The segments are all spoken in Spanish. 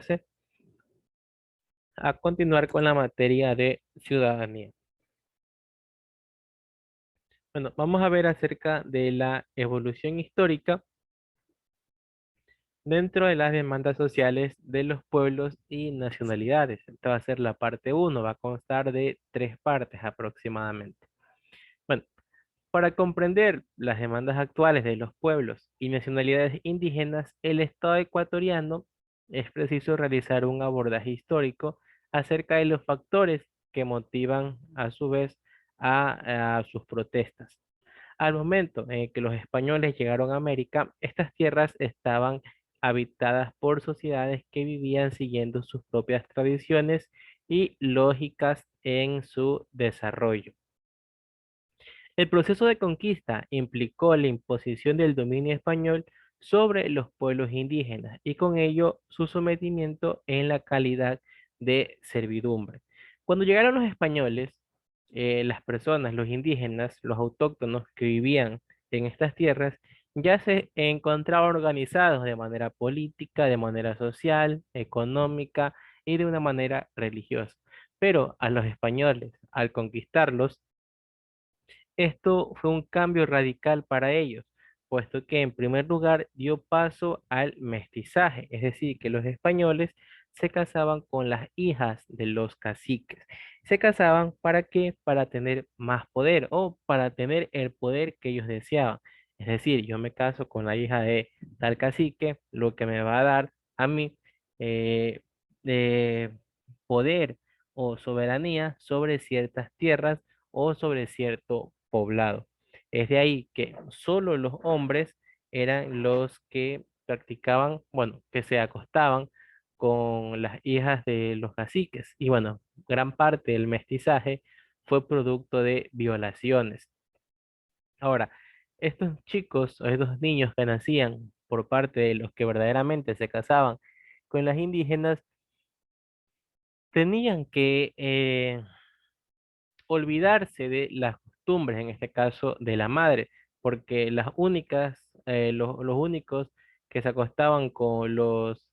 pase a continuar con la materia de ciudadanía. Bueno, vamos a ver acerca de la evolución histórica dentro de las demandas sociales de los pueblos y nacionalidades. Esta va a ser la parte uno, va a constar de 3 partes aproximadamente. Bueno, para comprender las demandas actuales de los pueblos y nacionalidades indígenas, el Estado ecuatoriano es preciso realizar un abordaje histórico acerca de los factores que motivan a su vez a sus protestas. Al momento en que los españoles llegaron a América, estas tierras estaban habitadas por sociedades que vivían siguiendo sus propias tradiciones y lógicas en su desarrollo. El proceso de conquista implicó la imposición del dominio español sobre los pueblos indígenas y con ello su sometimiento en la calidad de servidumbre. Cuando llegaron los españoles, las personas, los indígenas, los autóctonos que vivían en estas tierras, ya se encontraban organizados de manera política, de manera social, económica y de una manera religiosa. Pero a los españoles, al conquistarlos, esto fue un cambio radical para ellos, puesto que en primer lugar dio paso al mestizaje, es decir, que los españoles se casaban con las hijas de los caciques. ¿Se casaban para qué? Para tener más poder o para tener el poder que ellos deseaban. Es decir, yo me caso con la hija de tal cacique, lo que me va a dar a mí eh, eh, poder o soberanía sobre ciertas tierras o sobre cierto poblado. Es de ahí que solo los hombres eran los que practicaban, bueno, que se acostaban con las hijas de los caciques. Y bueno, gran parte del mestizaje fue producto de violaciones. Ahora, estos chicos o estos niños que nacían por parte de los que verdaderamente se casaban con las indígenas, tenían que olvidarse de las costumbres, en este caso de la madre, porque los únicos que se acostaban con los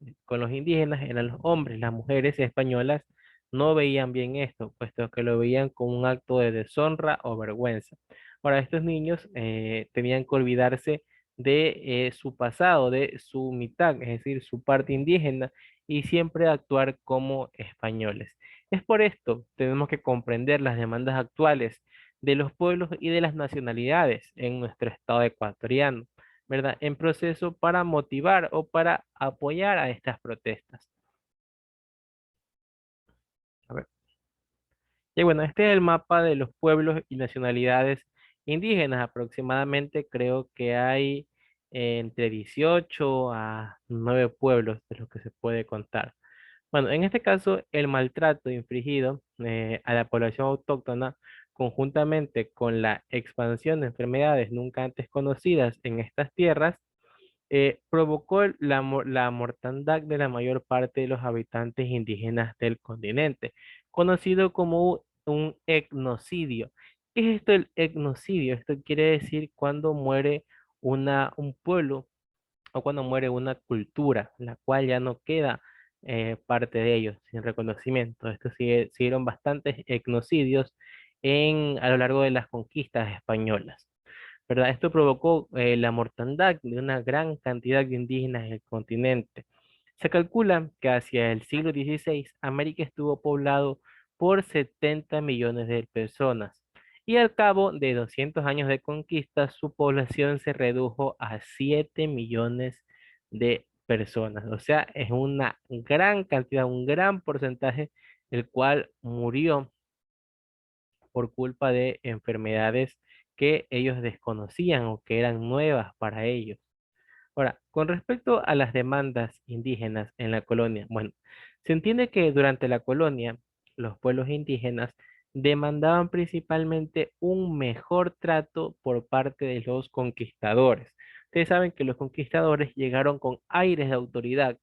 indígenas eran los hombres. Las mujeres españolas no veían bien esto, puesto que lo veían como un acto de deshonra o vergüenza. Ahora, estos niños tenían que olvidarse de su pasado, de su mitad, es decir, su parte indígena, y siempre actuar como españoles. Es por esto tenemos que comprender las demandas actuales de los pueblos y de las nacionalidades en nuestro estado ecuatoriano, ¿verdad? En proceso para motivar o para apoyar a estas protestas. A ver. Y bueno, este es el mapa de los pueblos y nacionalidades indígenas. Aproximadamente creo que hay entre 18 a 9 pueblos de los que se puede contar. Bueno, en este caso, el maltrato infligido a la población autóctona, conjuntamente con la expansión de enfermedades nunca antes conocidas en estas tierras, provocó la mortandad de la mayor parte de los habitantes indígenas del continente, conocido como un etnocidio. ¿Qué es esto del etnocidio? Esto quiere decir cuando muere un pueblo o cuando muere una cultura, la cual ya no queda parte de ellos sin reconocimiento. Siguieron bastantes etnocidios a lo largo de las conquistas españolas, ¿verdad? Esto provocó la mortandad de una gran cantidad de indígenas en el continente. Se calcula que hacia el siglo XVI América estuvo poblado por 70 millones de personas y al cabo de 200 años de conquista su población se redujo a 7 millones de personas. O sea, es una gran cantidad, un gran porcentaje el cual murió por culpa de enfermedades que ellos desconocían o que eran nuevas para ellos. Ahora, con respecto a las demandas indígenas en la colonia, bueno, se entiende que durante la colonia los pueblos indígenas demandaban principalmente un mejor trato por parte de los conquistadores. Ustedes saben que los conquistadores llegaron con aires de autoridad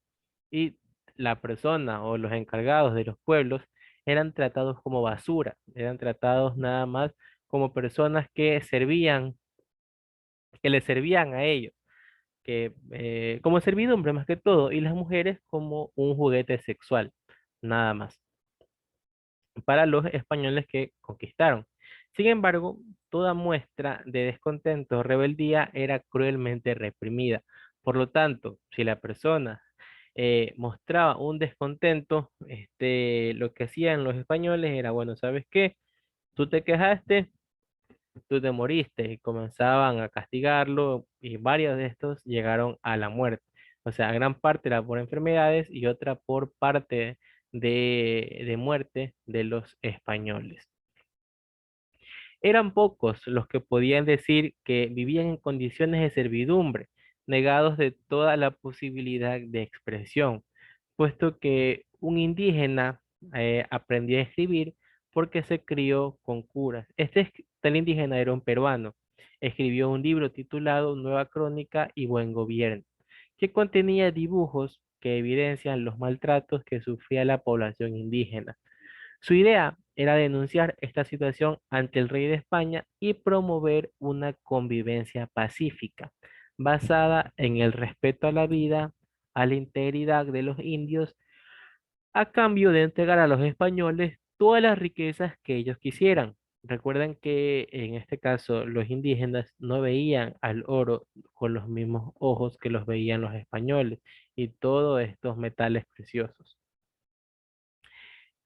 y la persona o los encargados de los pueblos eran tratados como basura, eran tratados nada más como personas que les servían a ellos. como servidumbre más que todo, y las mujeres como un juguete sexual, nada más, para los españoles que conquistaron. Sin embargo, toda muestra de descontento o rebeldía era cruelmente reprimida. Por lo tanto, si la persona mostraba un descontento, lo que hacían los españoles era, bueno, ¿sabes qué? Tú te quejaste, tú te moriste, y comenzaban a castigarlo y varios de estos llegaron a la muerte. O sea, gran parte era por enfermedades y otra por parte de muerte de los españoles. Eran pocos los que podían decir que vivían en condiciones de servidumbre, negados de toda la posibilidad de expresión, puesto que un indígena aprendió a escribir porque se crió con curas. Tal indígena era un peruano. Escribió un libro titulado Nueva Crónica y Buen Gobierno, que contenía dibujos que evidencian los maltratos que sufría la población indígena. Su idea era denunciar esta situación ante el rey de España y promover una convivencia pacífica, basada en el respeto a la vida, a la integridad de los indios, a cambio de entregar a los españoles todas las riquezas que ellos quisieran. Recuerden que en este caso los indígenas no veían al oro con los mismos ojos que los veían los españoles y todos estos metales preciosos.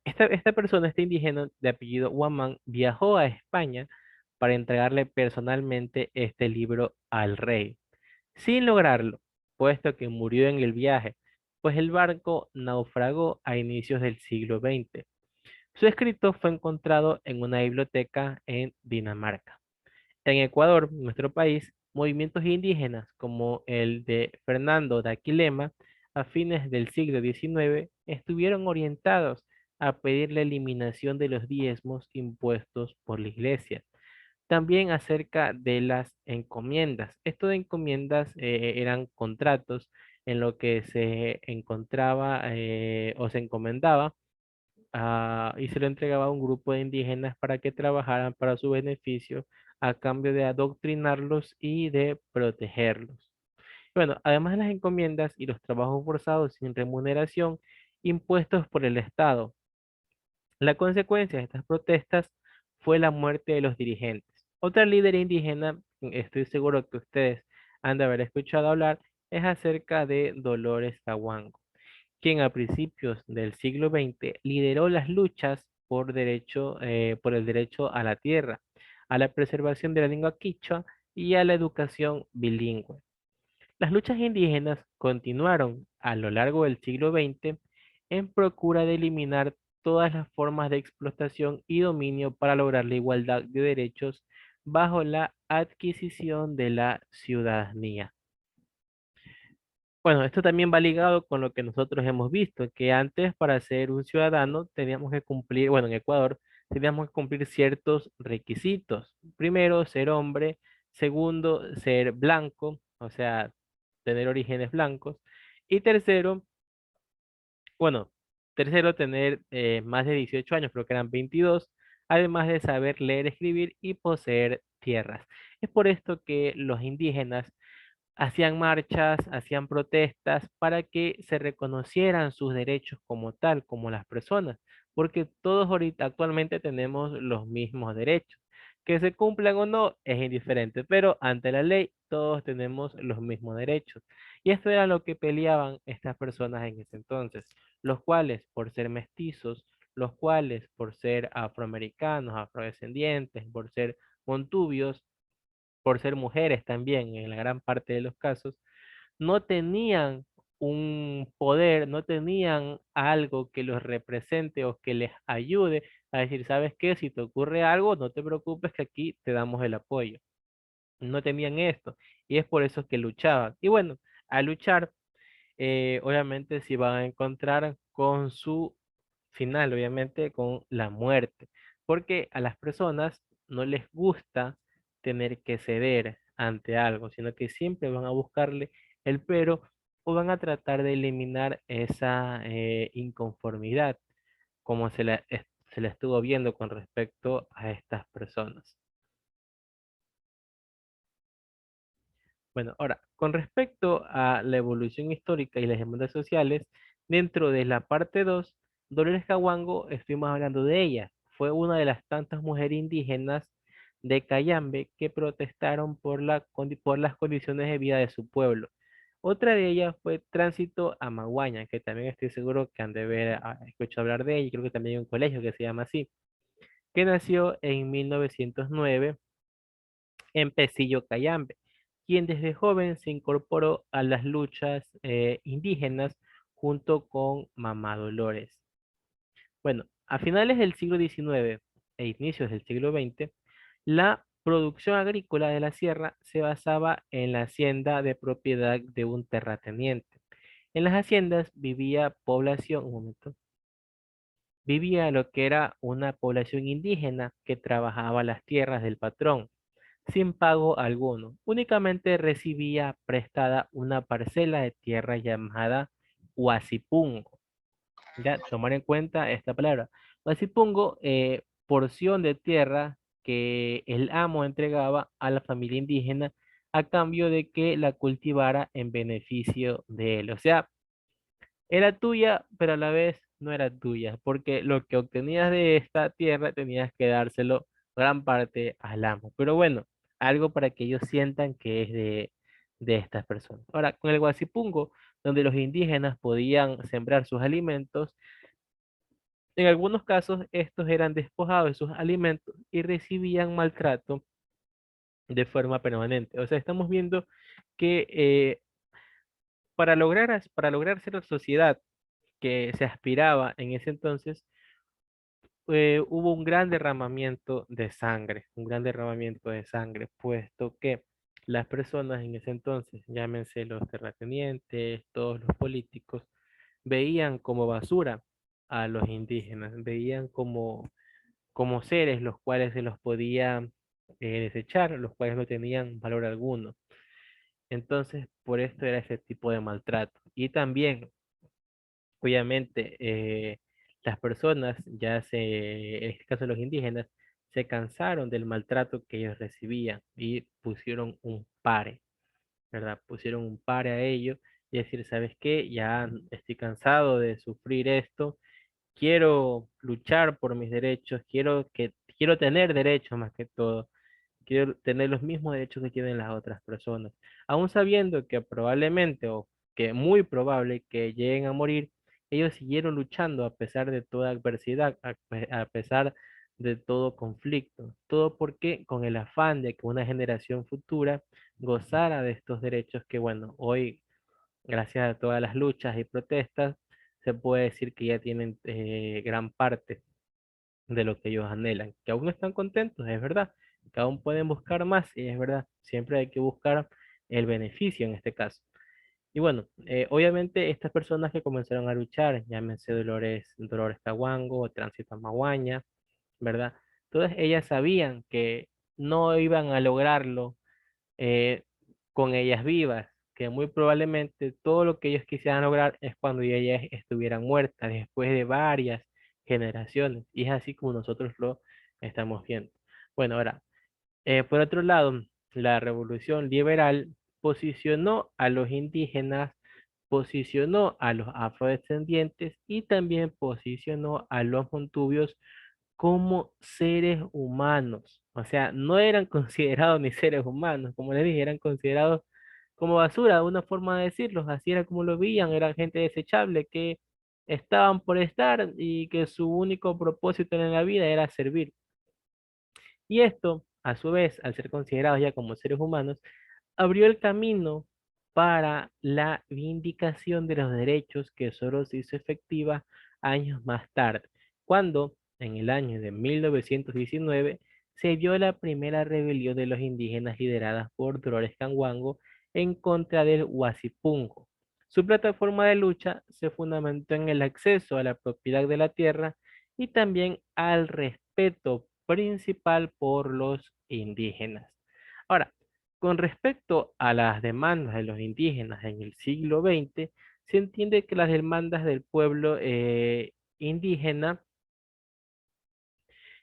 Esta persona, este indígena de apellido Huamán, viajó a España para entregarle personalmente este libro al rey, sin lograrlo, puesto que murió en el viaje, pues el barco naufragó a inicios del siglo XX. Su escrito fue encontrado en una biblioteca en Dinamarca. En Ecuador, nuestro país, movimientos indígenas como el de Fernando de Aquilema a fines del siglo XIX estuvieron orientados a pedir la eliminación de los diezmos impuestos por la iglesia. También acerca de las encomiendas. Esto de encomiendas eran contratos en lo que se encontraba o se encomendaba y se lo entregaba a un grupo de indígenas para que trabajaran para su beneficio a cambio de adoctrinarlos y de protegerlos. Bueno, además de las encomiendas y los trabajos forzados sin remuneración impuestos por el Estado, la consecuencia de estas protestas fue la muerte de los dirigentes. Otra líder indígena, estoy seguro que ustedes han de haber escuchado hablar, es acerca de Dolores Cahuango, quien a principios del siglo XX lideró las luchas por el derecho a la tierra, a la preservación de la lengua quichua y a la educación bilingüe. Las luchas indígenas continuaron a lo largo del siglo XX en procura de eliminar todas las formas de explotación y dominio para lograr la igualdad de derechos bajo la adquisición de la ciudadanía. Bueno, esto también va ligado con lo que nosotros hemos visto, que antes para ser un ciudadano teníamos que cumplir, bueno, en Ecuador teníamos que cumplir ciertos requisitos. Primero, ser hombre. Segundo, ser blanco, o sea, tener orígenes blancos. Y tercero, bueno, tercero, tener más de 18 años, creo que eran 22, además de saber leer, escribir y poseer tierras. Es por esto que los indígenas hacían marchas, hacían protestas para que se reconocieran sus derechos como tal, como las personas, porque todos ahorita actualmente tenemos los mismos derechos. Que se cumplan o no es indiferente, pero ante la ley todos tenemos los mismos derechos. Y esto era lo que peleaban estas personas en ese entonces, los cuales por ser mestizos, los cuales por ser afroamericanos, afrodescendientes, por ser montubios, por ser mujeres también en la gran parte de los casos, no tenían un poder, no tenían algo que los represente o que les ayude a decir, ¿sabes qué? Si te ocurre algo, no te preocupes que aquí te damos el apoyo. No tenían esto y es por eso que luchaban. Y bueno, al luchar, obviamente se iban a encontrar con su final, obviamente con la muerte, porque a las personas no les gusta tener que ceder ante algo, sino que siempre van a buscarle el pero o van a tratar de eliminar esa inconformidad, como se la estuvo viendo con respecto a estas personas. Bueno, ahora, Con respecto a la evolución histórica y las demandas sociales, dentro de la parte 2, Dolores Caguango, estuvimos hablando de ella. Fue una de las tantas mujeres indígenas de Cayambe que protestaron por las condiciones de vida de su pueblo. Otra de ellas fue Tránsito Amaguaña, que también estoy seguro que han de haber escuchado hablar de ella, y creo que también hay un colegio que se llama así, que nació en 1909 en Pesillo, Cayambe, quien desde joven se incorporó a las luchas indígenas junto con Mamá Dolores. Bueno, a finales del siglo XIX e inicios del siglo XX, la producción agrícola de la sierra se basaba en la hacienda de propiedad de un terrateniente. En las haciendas vivía población, un momento, vivía lo que era una población indígena que trabajaba las tierras del patrón sin pago alguno. Únicamente recibía prestada una parcela de tierra llamada Huasipungo. Ya, tomar en cuenta esta palabra. Huasipungo, porción de tierra que el amo entregaba a la familia indígena a cambio de que la cultivara en beneficio de él. O sea, era tuya, pero a la vez no era tuya, porque lo que obtenías de esta tierra tenías que dárselo gran parte al amo. Pero bueno, algo para que ellos sientan que es de estas personas. Ahora, con el Guasipungo, donde los indígenas podían sembrar sus alimentos, en algunos casos estos eran despojados de sus alimentos y recibían maltrato de forma permanente. O sea, estamos viendo que para lograr ser la sociedad que se aspiraba en ese entonces, hubo un gran derramamiento de sangre, un gran derramamiento de sangre, puesto que las personas en ese entonces, llámense los terratenientes, todos los políticos, veían como basura a los indígenas, veían como seres los cuales se los podía desechar, los cuales no tenían valor alguno. Entonces, por esto era ese tipo de maltrato. Y también obviamente, las personas, en este caso los indígenas, se cansaron del maltrato que ellos recibían y pusieron un pare, ¿verdad? Pusieron un pare a ello y decir, ¿sabes qué? Ya estoy cansado de sufrir esto, quiero luchar por mis derechos, quiero tener derechos más que todo. Quiero tener los mismos derechos que tienen las otras personas, aún sabiendo que probablemente o que muy probable que lleguen a morir, ellos siguieron luchando a pesar de toda adversidad, a pesar de todo conflicto, todo porque con el afán de que una generación futura gozara de estos derechos que, bueno, hoy, gracias a todas las luchas y protestas, se puede decir que ya tienen gran parte de lo que ellos anhelan, que aún no están contentos, es verdad, que aún pueden buscar más, y es verdad, siempre hay que buscar el beneficio en este caso. Y bueno, obviamente estas personas que comenzaron a luchar, llámense Dolores Caguango o Tránsito Amaguaña, ¿verdad? Todas ellas sabían que no iban a lograrlo eh, con ellas vivas, que muy probablemente todo lo que ellos quisieran lograr es cuando ya ellas estuvieran muertas, después de varias generaciones. Y es así como nosotros lo estamos viendo. Bueno, ahora, por otro lado, la revolución liberal posicionó a los indígenas, posicionó a los afrodescendientes y también posicionó a los montubios como seres humanos. O sea, no eran considerados ni seres humanos, como les dije, eran considerados como basura, una forma de decirlo. Así era como lo veían, eran gente desechable que estaban por estar y que su único propósito en la vida era servir. Y esto, a su vez, al ser considerados ya como seres humanos, abrió el camino para la vindicación de los derechos que solo se hizo efectiva años más tarde, cuando en el año de 1919 se dio la primera rebelión de los indígenas liderada por Dolores Canguango en contra del Huasipungo. Su plataforma de lucha se fundamentó en el acceso a la propiedad de la tierra y también al respeto principal por los indígenas. Ahora, con respecto a las demandas de los indígenas en el siglo XX, se entiende que las demandas del pueblo indígena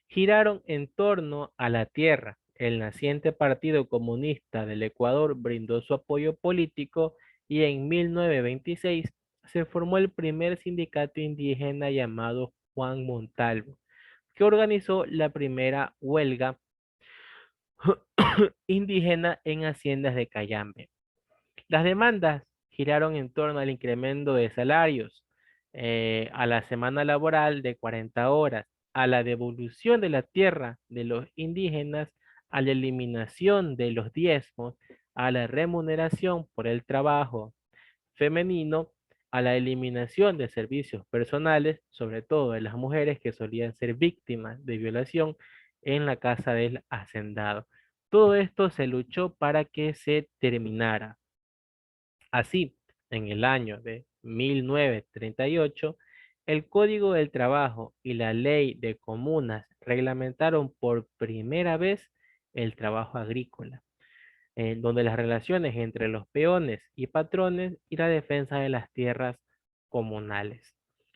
giraron en torno a la tierra. el naciente Partido Comunista del Ecuador brindó su apoyo político y en 1926 se formó el primer sindicato indígena llamado Juan Montalvo, que organizó la primera huelga indígena en haciendas de Cayambe. Las demandas giraron en torno al incremento de salarios, a la semana laboral de 40 horas, a la devolución de la tierra de los indígenas, a la eliminación de los diezmos, a la remuneración por el trabajo femenino, a la eliminación de servicios personales, sobre todo de las mujeres que solían ser víctimas de violación en la casa del hacendado. Todo esto se luchó para que se terminara. Así, en el año de 1938, el Código del Trabajo y la Ley de Comunas reglamentaron por primera vez el trabajo agrícola, donde las relaciones entre los peones y patrones y la defensa de las tierras comunales.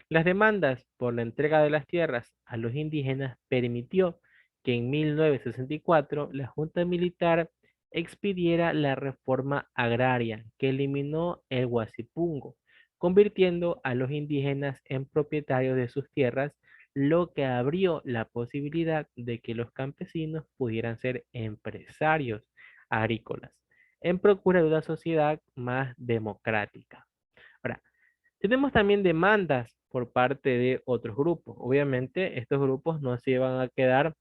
Las demandas por la entrega de las tierras a los indígenas permitió que en 1964 la Junta Militar expidiera la reforma agraria que eliminó el huasipungo, convirtiendo a los indígenas en propietarios de sus tierras, lo que abrió la posibilidad de que los campesinos pudieran ser empresarios agrícolas, en procura de una sociedad más democrática. Ahora, tenemos también demandas por parte de otros grupos. Obviamente, estos grupos no se van a quedar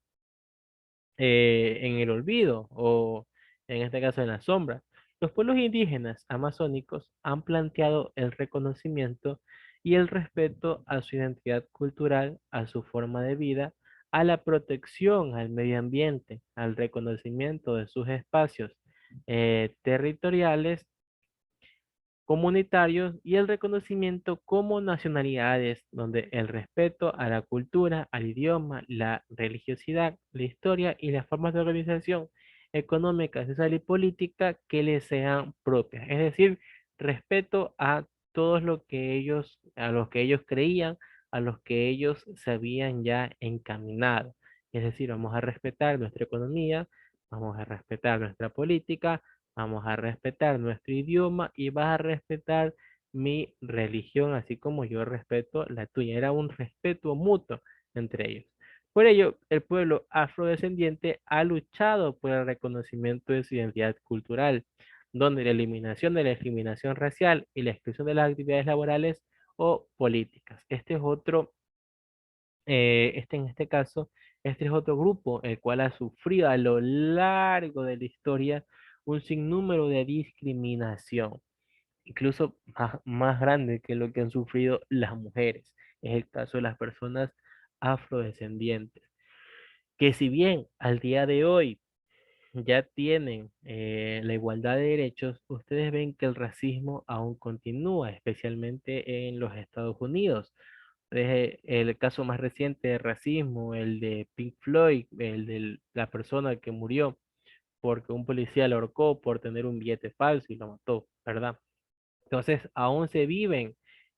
en el olvido o en este caso en la sombra. Los pueblos indígenas amazónicos han planteado el reconocimiento y el respeto a su identidad cultural, a su forma de vida, a la protección al medio ambiente, al reconocimiento de sus espacios territoriales comunitarios y el reconocimiento como nacionalidades, donde el respeto a la cultura, al idioma, la religiosidad, la historia y las formas de organización económica, social y política que les sean propias. Es decir, respeto a todos lo que ellos, a los que ellos creían, a los que ellos se habían ya encaminado. Es decir, vamos a respetar nuestra economía, vamos a respetar nuestra política, vamos a respetar nuestro idioma y vas a respetar mi religión, así como yo respeto la tuya. Era un respeto mutuo entre ellos. Por ello, el pueblo afrodescendiente ha luchado por el reconocimiento de su identidad cultural, donde la eliminación de la discriminación racial y la exclusión de las actividades laborales o políticas. Este es otro en este caso, este es otro grupo el cual ha sufrido a lo largo de la historia un sinnúmero de discriminación, incluso más grande que lo que han sufrido las mujeres. Es el caso de las personas afrodescendientes, que si bien al día de hoy ya tienen la igualdad de derechos, ustedes ven que el racismo aún continúa, especialmente en los Estados Unidos. El caso más reciente de racismo, el de Pink Floyd, el de la persona que murió porque un policía lo ahorcó por tener un billete falso y lo mató, ¿verdad? Entonces, aún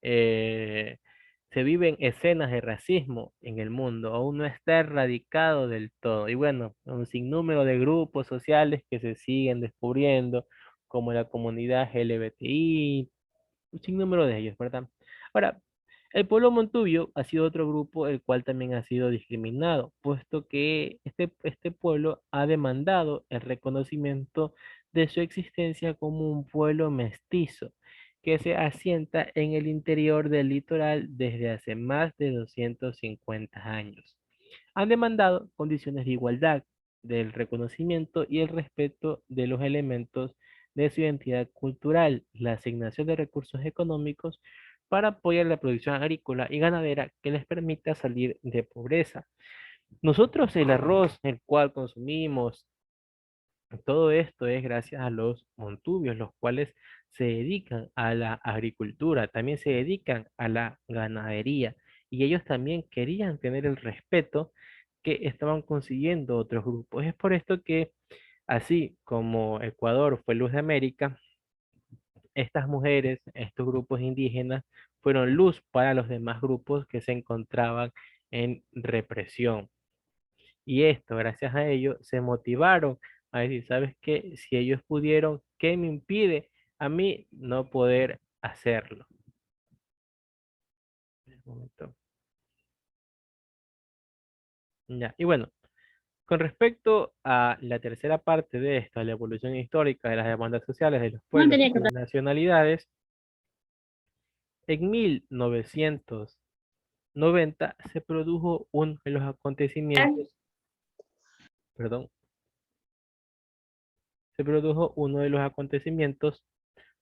eh, se viven escenas de racismo en el mundo, aún no está erradicado del todo. Y bueno, un sinnúmero de grupos sociales que se siguen descubriendo, como la comunidad LGBTI, un sinnúmero de ellos, ¿verdad? Ahora, el pueblo Montubio ha sido otro grupo el cual también ha sido discriminado, puesto que este pueblo ha demandado el reconocimiento de su existencia como un pueblo mestizo que se asienta en el interior del litoral desde hace más de 250 años. Han demandado condiciones de igualdad, del reconocimiento y el respeto de los elementos de su identidad cultural, la asignación de recursos económicos para apoyar la producción agrícola y ganadera que les permita salir de pobreza. Nosotros el arroz, el cual consumimos, todo esto es gracias a los montubios, los cuales se dedican a la agricultura, también se dedican a la ganadería, y ellos también querían tener el respeto que estaban consiguiendo otros grupos. Es por esto que, así como Ecuador fue luz de América, estas mujeres, estos grupos indígenas, fueron luz para los demás grupos que se encontraban en represión. Y esto, gracias a ello, se motivaron a decir, ¿sabes qué? Si ellos pudieron, ¿qué me impide a mí no poder hacerlo? Un momento. Ya, y bueno, con respecto a la tercera parte de esto, la evolución histórica de las demandas sociales de los No pueblos tenía que y nacionalidades, en 1990 se produjo uno de los hablar. acontecimientos, perdón, se produjo uno de los acontecimientos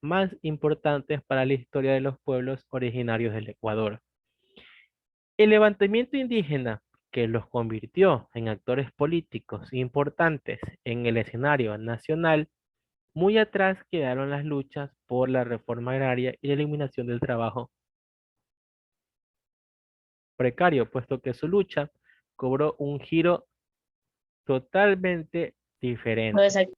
más importantes para la historia de los pueblos originarios del Ecuador. El levantamiento indígena, que los convirtió en actores políticos importantes en el escenario nacional. Muy atrás quedaron las luchas por la reforma agraria y la eliminación del trabajo precario, puesto que su lucha cobró un giro totalmente diferente.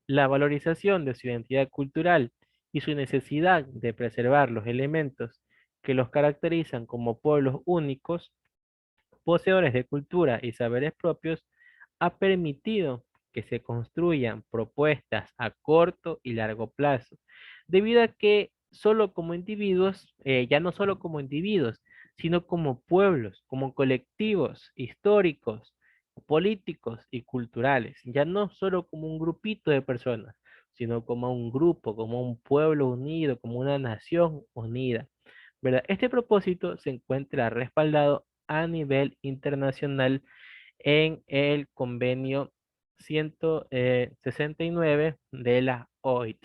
La valorización de su identidad cultural y su necesidad de preservar los elementos que los caracterizan como pueblos únicos, poseedores de cultura y saberes propios, ha permitido que se construyan propuestas a corto y largo plazo, debido a que solo como individuos, ya no solo como individuos, sino como pueblos, como colectivos históricos, políticos y culturales, ya no solo como un grupito de personas, sino como un grupo, como un pueblo unido, como una nación unida. ¿Verdad? Este propósito se encuentra respaldado a nivel internacional en el convenio 169 de la OIT,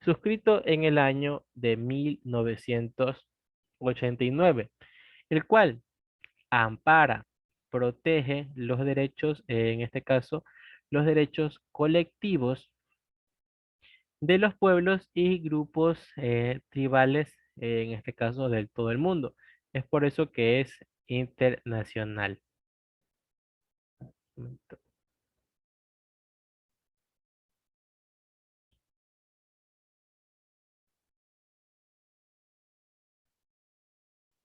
suscrito en el año de 1989, el cual ampara, protege los derechos, en este caso, los derechos colectivos de los pueblos y grupos tribales, en este caso del todo el mundo. Es por eso que es internacional.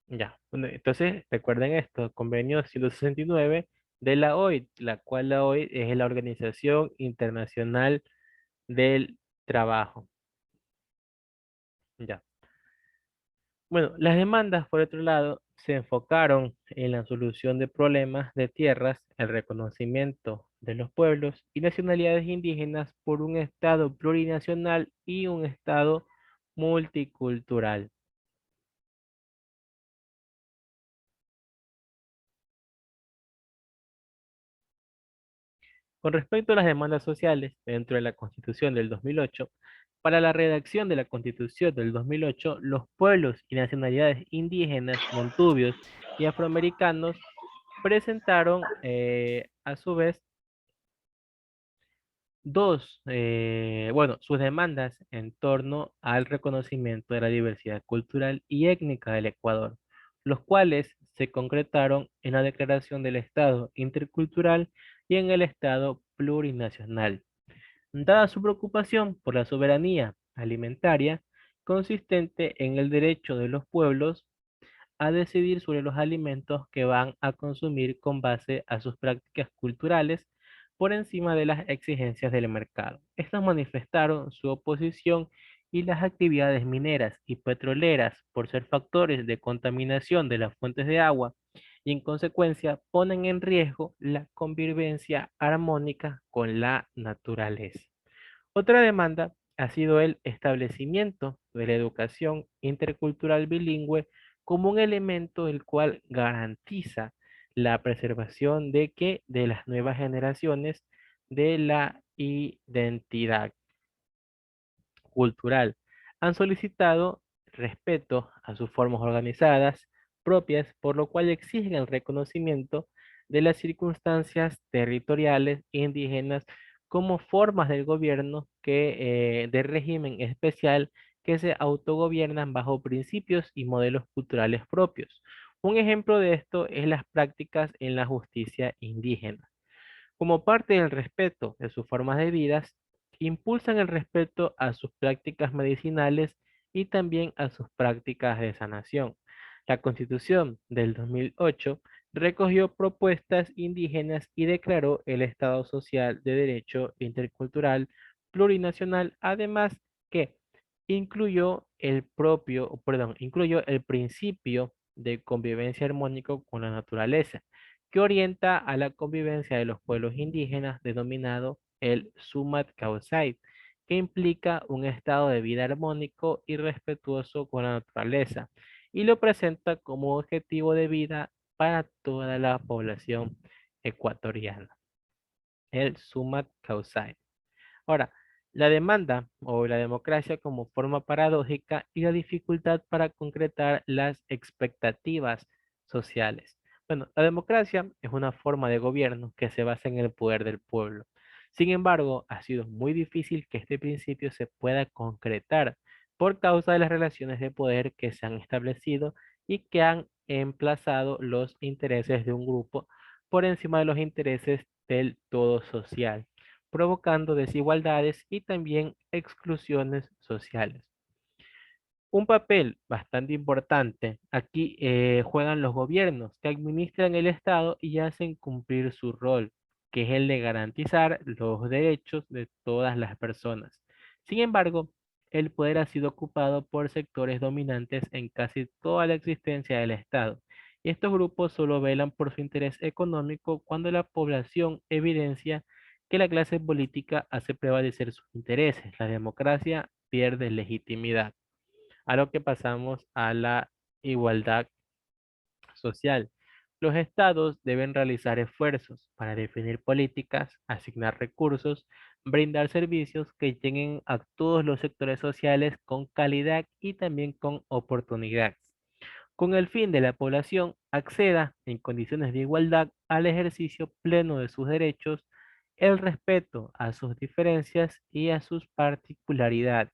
Ya, bueno, entonces recuerden esto, convenio 169 de la OIT, la cual la OIT es la Organización Internacional del Trabajo. Ya. Bueno, las demandas, por otro lado, se enfocaron en la solución de problemas de tierras, el reconocimiento de los pueblos y nacionalidades indígenas por un Estado plurinacional y un Estado multicultural. Con respecto a las demandas sociales, dentro de la Constitución del 2008, para la redacción de la Constitución del 2008, los pueblos y nacionalidades indígenas, montubios y afroamericanos presentaron a su vez sus demandas en torno al reconocimiento de la diversidad cultural y étnica del Ecuador, los cuales se concretaron en la Declaración del Estado Intercultural y en el Estado Plurinacional. Dada su preocupación por la soberanía alimentaria, consistente en el derecho de los pueblos a decidir sobre los alimentos que van a consumir con base a sus prácticas culturales por encima de las exigencias del mercado. Estos manifestaron su oposición y las actividades mineras y petroleras por ser factores de contaminación de las fuentes de agua y en consecuencia ponen en riesgo la convivencia armónica con la naturaleza. Otra demanda ha sido el establecimiento de la educación intercultural bilingüe como un elemento el cual garantiza la preservación de las nuevas generaciones de la identidad cultural. Han solicitado respeto a sus formas organizadas propias, por lo cual exigen el reconocimiento de las circunstancias territoriales indígenas como formas del gobierno de régimen especial que se autogobiernan bajo principios y modelos culturales propios. Un ejemplo de esto es las prácticas en la justicia indígena. Como parte del respeto de sus formas de vida, impulsan el respeto a sus prácticas medicinales y también a sus prácticas de sanación. La Constitución del 2008 recogió propuestas indígenas y declaró el Estado social de derecho intercultural plurinacional, además que incluyó el principio de convivencia armónico con la naturaleza, que orienta a la convivencia de los pueblos indígenas denominado el Sumat Kawsay, que implica un estado de vida armónico y respetuoso con la naturaleza, y lo presenta como objetivo de vida para toda la población ecuatoriana, el Sumat Kawsay. Ahora, la demanda o la democracia como forma paradójica y la dificultad para concretar las expectativas sociales. Bueno, la democracia es una forma de gobierno que se basa en el poder del pueblo. Sin embargo, ha sido muy difícil que este principio se pueda concretar por causa de las relaciones de poder que se han establecido y que han emplazado los intereses de un grupo por encima de los intereses del todo social, provocando desigualdades y también exclusiones sociales. Un papel bastante importante aquí juegan los gobiernos que administran el Estado y hacen cumplir su rol, que es el de garantizar los derechos de todas las personas. Sin embargo, el poder ha sido ocupado por sectores dominantes en casi toda la existencia del Estado. Y estos grupos solo velan por su interés económico cuando la población evidencia que la clase política hace prevalecer sus intereses. La democracia pierde legitimidad, a lo que pasamos a la igualdad social. Los estados deben realizar esfuerzos para definir políticas, asignar recursos, brindar servicios que lleguen a todos los sectores sociales con calidad y también con oportunidad, con el fin de la población acceda en condiciones de igualdad al ejercicio pleno de sus derechos, el respeto a sus diferencias y a sus particularidades.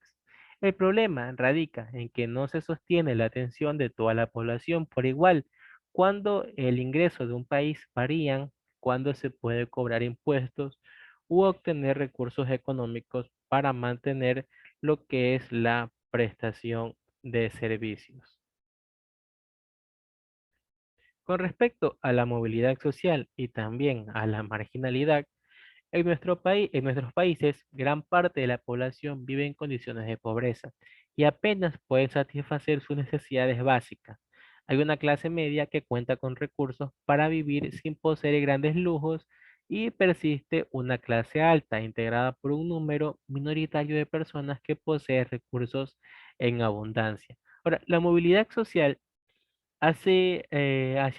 El problema radica en que no se sostiene la atención de toda la población por igual, cuando el ingreso de un país varían, cuando se puede cobrar impuestos u obtener recursos económicos para mantener lo que es la prestación de servicios. Con respecto a la movilidad social y también a la marginalidad, en nuestros países, gran parte de la población vive en condiciones de pobreza y apenas puede satisfacer sus necesidades básicas. Hay una clase media que cuenta con recursos para vivir sin poseer grandes lujos y persiste una clase alta, integrada por un número minoritario de personas que posee recursos en abundancia. Ahora, la movilidad social hacia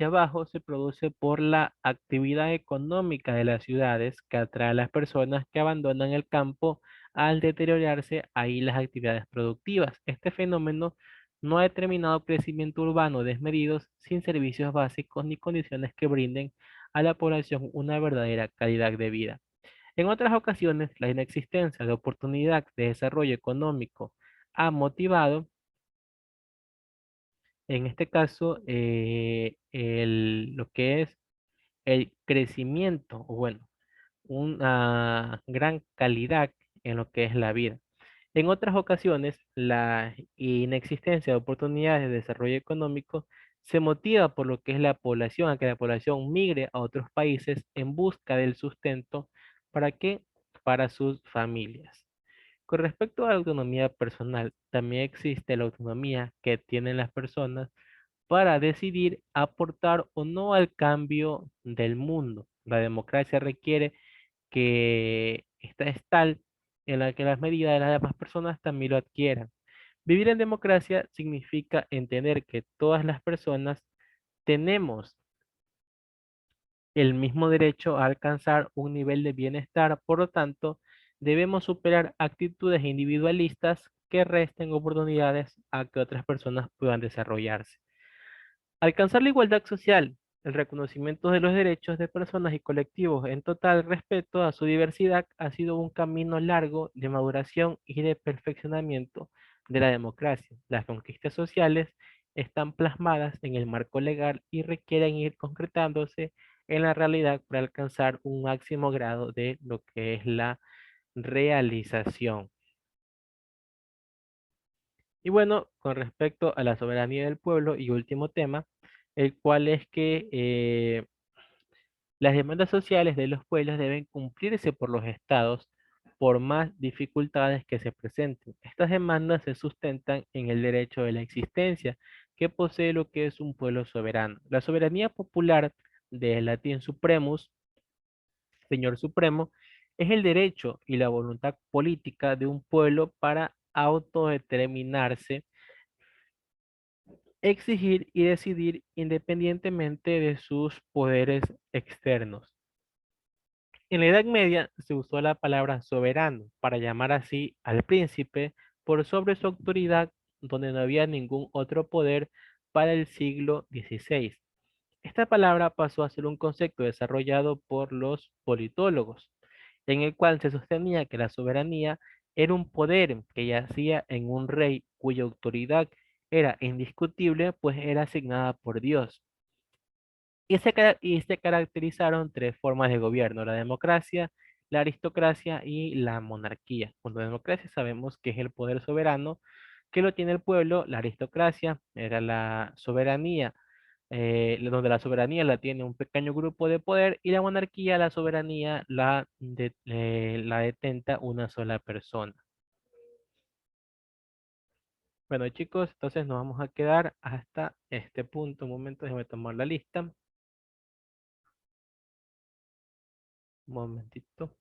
abajo se produce por la actividad económica de las ciudades que atrae a las personas que abandonan el campo al deteriorarse ahí las actividades productivas. Este fenómeno no ha determinado crecimiento urbano desmedido sin servicios básicos ni condiciones que brinden a la población una verdadera calidad de vida. En otras ocasiones, la inexistencia de oportunidad de desarrollo económico ha motivado, en este caso, lo que es el crecimiento, o bueno, una gran calidad en lo que es la vida. En otras ocasiones, la inexistencia de oportunidades de desarrollo económico se motiva por lo que es la población, a que la población migre a otros países en busca del sustento. ¿Para qué? Para sus familias. Con respecto a la autonomía personal, también existe la autonomía que tienen las personas para decidir aportar o no al cambio del mundo. La democracia requiere que esta es tal en la que las medidas de las demás personas también lo adquieran. Vivir en democracia significa entender que todas las personas tenemos el mismo derecho a alcanzar un nivel de bienestar, por lo tanto, debemos superar actitudes individualistas que resten oportunidades a que otras personas puedan desarrollarse. Alcanzar la igualdad social, el reconocimiento de los derechos de personas y colectivos en total respeto a su diversidad ha sido un camino largo de maduración y de perfeccionamiento de la democracia. Las conquistas sociales están plasmadas en el marco legal y requieren ir concretándose en la realidad para alcanzar un máximo grado de lo que es la realización. Y bueno, con respecto a la soberanía del pueblo y último tema, el cual es que las demandas sociales de los pueblos deben cumplirse por los estados por más dificultades que se presenten. Estas demandas se sustentan en el derecho de la existencia que posee lo que es un pueblo soberano. La soberanía popular, del latín supremus, señor supremo, es el derecho y la voluntad política de un pueblo para autodeterminarse, exigir y decidir independientemente de sus poderes externos. En la Edad Media se usó la palabra soberano para llamar así al príncipe por sobre su autoridad, donde no había ningún otro poder para el siglo XVI. Esta palabra pasó a ser un concepto desarrollado por los politólogos, en el cual se sostenía que la soberanía era un poder que yacía en un rey cuya autoridad era indiscutible, pues era asignada por Dios. Y se caracterizaron tres formas de gobierno: la democracia, la aristocracia y la monarquía. Bueno, la democracia sabemos que es el poder soberano que lo tiene el pueblo. La aristocracia era la soberanía, donde la soberanía la tiene un pequeño grupo de poder, y la monarquía, la soberanía la detenta una sola persona. Bueno, chicos, entonces nos vamos a quedar hasta este punto. Un momento, déjame tomar la lista. Un momentito.